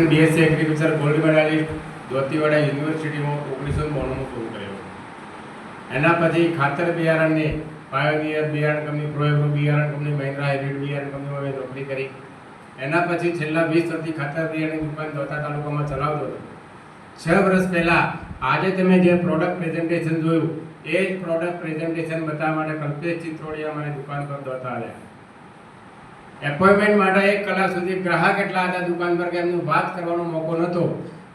BSc agriculture gold medallist દોતીવાડા યુનિવર્સિટીમાં 1992માં પૂરું કર્યું. એના પછી ખાતર બિયારણની પાયોનિયર બિયારણ કંપની, પ્રોએગ્રો બિયારણ કંપની, મહિન્દ્રા હાઇબ્રિડ બિયારણ કંપનીમાં મેં નોકરી કરી. એના પછી છેલ્લા 20 વર્ષથી ખાતર બિયારણની દુકાન દોતા તાલુકામાં ચલાવતો હતો. 6 વર્ષ પહેલાં આજે તમે જે પ્રોડક્ટ પ્રેઝન્ટેશન જોયું એ જ પ્રોડક્ટ પ્રેઝન્ટેશન બતાવવા માટે કલ્પેશ ચિત્રોડિયા મારી દુકાન પર દોતા આવ્યા. એપોઇન્ટમેન્ટ માટે 1 કલાક સુધી ગ્રાહક એટલા હતા દુકાન પર કે એમનું વાત કરવાનો મોકો નહોતો.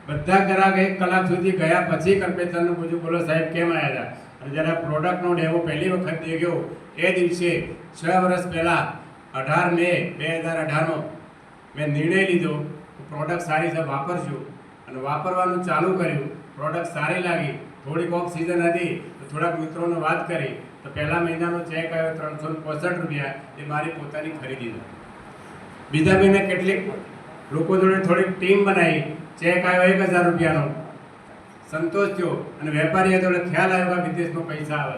બધા ગ્રાહક 1 કલાક સુધી ગયા પછી કલ્પેશનું પૂછ્યું, બોલો સાહેબ કેમ આવ્યા હતા? અને જ્યારે પ્રોડક્ટનો ડેમો પહેલી વખત દેખ્યો એ દિવસે 6 વર્ષ પહેલાં 18 મે 2018માં મેં નિર્ણય લીધો કે પ્રોડક્ટ સારી છે, વાપરશું. અને વાપરવાનું ચાલુ કર્યું. પ્રોડક્ટ સારી લાગી. થોડીક ઓફ સિઝન હતી તો થોડાક મિત્રોને વાત કરી તો પહેલા મહિનાનો ચેક આવ્યો 365 રૂપિયા, એ મારી પોતાની ખરીદી છે. બીજા મહિને કેટલીક લોકો જોડે થોડીક ટીમ બનાવી, ચેક આવ્યો 1000 રૂપિયાનો, સંતોષ થયો અને વેપારીઓ જોડે ખ્યાલ આવ્યો કે વિદેશમાં પૈસા આવે.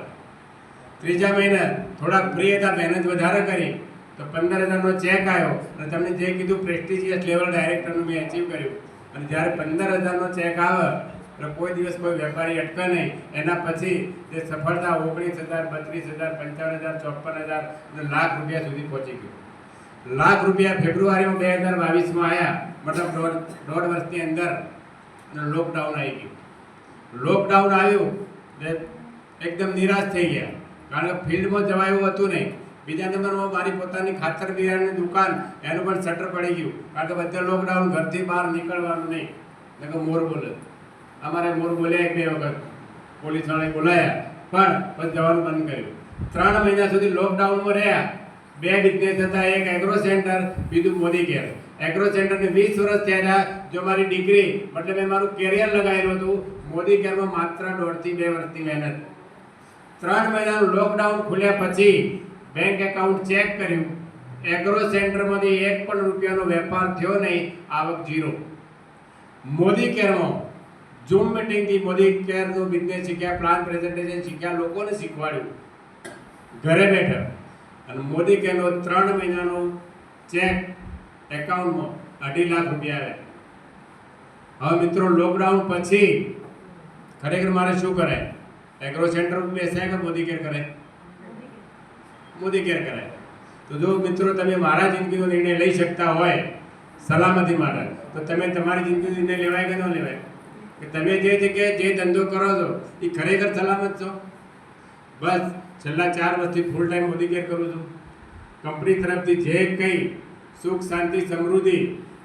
ત્રીજા મહિને થોડાક ફ્રી હતા, મહેનત વધારે કરી તો 15000નો ચેક આવ્યો અને તમને જે કીધું પ્રેસ્ટિજિયસ લેવલ ડાયરેક્ટરનું મેં અચીવ કર્યું. અને જ્યારે 15000નો ચેક આવે એટલે કોઈ દિવસ કોઈ વેપારી અટકે નહીં. એના પછી તે સફળતા 19000, 32000, 55000, 54000 અને લાખ રૂપિયા સુધી પહોંચી ગયું. લાખ રૂપિયા ફેબ્રુઆરીમાં 2022માં આવ્યા, મતલબ દોઢ વર્ષની અંદર લોકડાઉન આવી ગયું. લોકડાઉન આવ્યું એટલે એકદમ નિરાશ થઈ ગયા, કારણ કે ફિલ્ડમાં જવા એવું હતું નહીં. બીજા નંબરમાં મારી પોતાની ખાતર બિયારણની દુકાન, એનું પણ શટર પડી ગયું, કારણ કે બધા લોકડાઉન, ઘરથી બહાર નીકળવાનું નહીં. એટલે કે મોર બોલે, અમારે મોર બોલ્યા 2 વખત, પોલીસવાળાએ બોલાયા પણ પછી જવાનું બંધ કર્યું. 3 મહિના સુધી લોકડાઉનમાં રહ્યા. 2 બિઝનેસ હતા, એક એગ્રો સેન્ટર, બીજું મોદી કેર. એગ્રો સેન્ટરને 20 વર્ષ થયા. જો મારી ડિગ્રી મતલબ મેં મારું કેરિયર લગાવેલું હતું. મોદી કેરમાં માત્ર 1.5 થી 2 વર્ષની મહેનત. 3 મહિનાનું લોકડાઉન ખુલ્યા પછી બેંક એકાઉન્ટ ચેક કર્યું, એગ્રો સેન્ટરમાંથી 1 પણ રૂપિયાનો વેપાર થયો નહીં, આવક 0. મોદી કેરમાં ઝૂમ મીટિંગથી મોદી કેરનું બિઝનેસ શીખ્યા, પ્લાન પ્રેઝન્ટેશન શીખ્યા, લોકોને શીખવાડ્યું ઘરે બેઠા. અને મોદી કેરનો 3 મહિનાનો ચેક એકાઉન્ટમાં 2.5 લાખ રૂપિયા આવ્યા. હવે મિત્રો લોકડાઉન પછી ખરેખર મારે શું કરાય? એગ્રો સેન્ટર બેસાય કે મોદી કેર કરે? મોદી કેર કરાય. તો જો મિત્રો તમે મારા જિંદગીનો નિર્ણય લઈ શકતા હોય સલામતી માટે, તો તમે તમારી જિંદગીનો નિર્ણય લેવાય કે ન લેવાય? કે તમે જે જગ્યાએ જે ધંધો કરો છો એ ખરેખર સલામત છો? બસ છેલ્લા 4 વર્ષથી ફૂલ ટાઈમ મોદી કેર કરું છું. કંપની તરફથી જે કંઈ સુખ, શાંતિ, સમૃદ્ધિ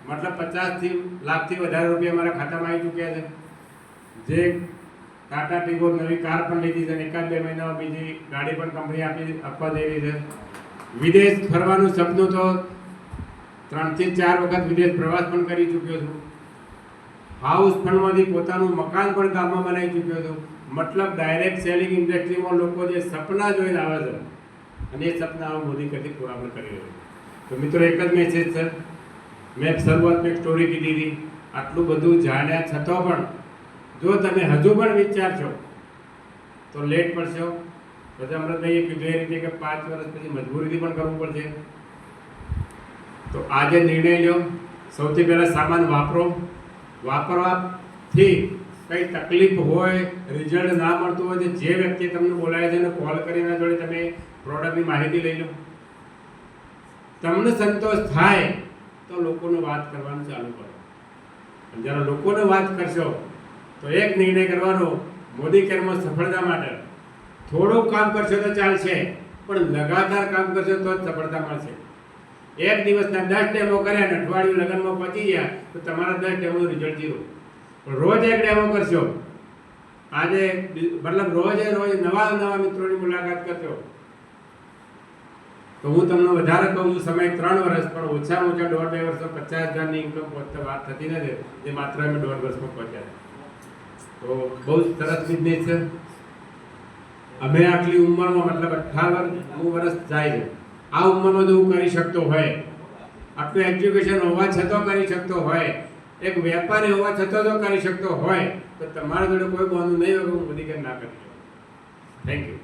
મતલબ 50 લાખથી વધારે રૂપિયા મારા ખાતામાં આવી ચૂક્યા છે. જે ટાટા ટિગોર નવી કાર પણ લીધી છે, 1-2 મહિનામાં બીજી ગાડી પણ કંપની આપવા જઈ રહી છે. વિદેશ ફરવાનું સપનું તો 3 થી 4 વખત વિદેશ પ્રવાસ પણ કરી ચૂક્યો છું. હાઉસ ફંડમાંથી પોતાનું મકાન પણ ગામમાં બનાવી ચૂક્યો છું. મતલબ ડાયરેક્ટ સેલિંગ ઇન્ડસ્ટ્રીમાં લોકો જે સપના જોઈને આવે છે અને એ સપના મોદી કરતી પૂરા પણ કરી રહ્યો. તો મિત્રો એક જ મેસેજ છે, મેં શરૂઆતમાં એક સ્ટોરી કીધી હતી. આટલું બધું જાણ્યા છતાં પણ જો તમે હજુ પણ વિચારશો તો લેટ પડશો. પછી અમૃતભાઈએ કીધું એ રીતે કે 5 વર્ષ પછી મજબૂરીથી પણ કરવું પડશે. તો આજે નિર્ણય લો. સૌથી પહેલાં સામાન વાપરો. વાપરવાથી કંઈ તકલીફ હોય, રિઝલ્ટ ના મળતું હોય તો જે વ્યક્તિ તમને બોલાવે છે એને કોલ કરીને જોડે તમે પ્રોડક્ટની માહિતી લઈ લો. તમને સંતોષ થાય તો લોકોને વાત કરવાનું ચાલુ કરો. અને જ્યારે લોકોને વાત કરશો તો એક નિર્ણય કરવાનો, મોદી કેરમાં સફળતા માટે થોડુંક કામ કરશો તો ચાલશે, પણ લગાતાર કામ કરશો તો જ સફળતા મળશે. એક દિવસના 10 ડેમો કર્યા અને અઠવાડિયું લગ્નમાં પહોંચી ગયા તો તમારા 10 ડેમોનું રિઝલ્ટ 0. પણ રોજ એક ડેમો કરશો, આજે મતલબ રોજ નવા મિત્રોની મુલાકાત કરશો. તો હું તમને વધારે કહું છું, સમય 3 વર્ષ, પણ ઓછામાં ઓછા 1.5-2 વર્ષમાં 50,000ની ઇન્કમ પહોંચતા વાત થતી નથી, જે માત્ર અમે 1.5 વર્ષમાં પહોંચ્યા. તો બહુ સરસ બિઝનેસ છે. અમે આટલી ઉંમરમાં મતલબ 58 વર્ષ જાય છે, આ ઉંમરમાં જો હું કરી શકતો હોય, આટલું એજ્યુકેશન હોવા છતાં કરી શકતો હોય, એક વેપારી હોવા છતાં જો કરી શકતો હોય, તો તમારા જોડે કોઈ બોનું નહીં હોય હું મોદી કેર ના કરી. Thank you.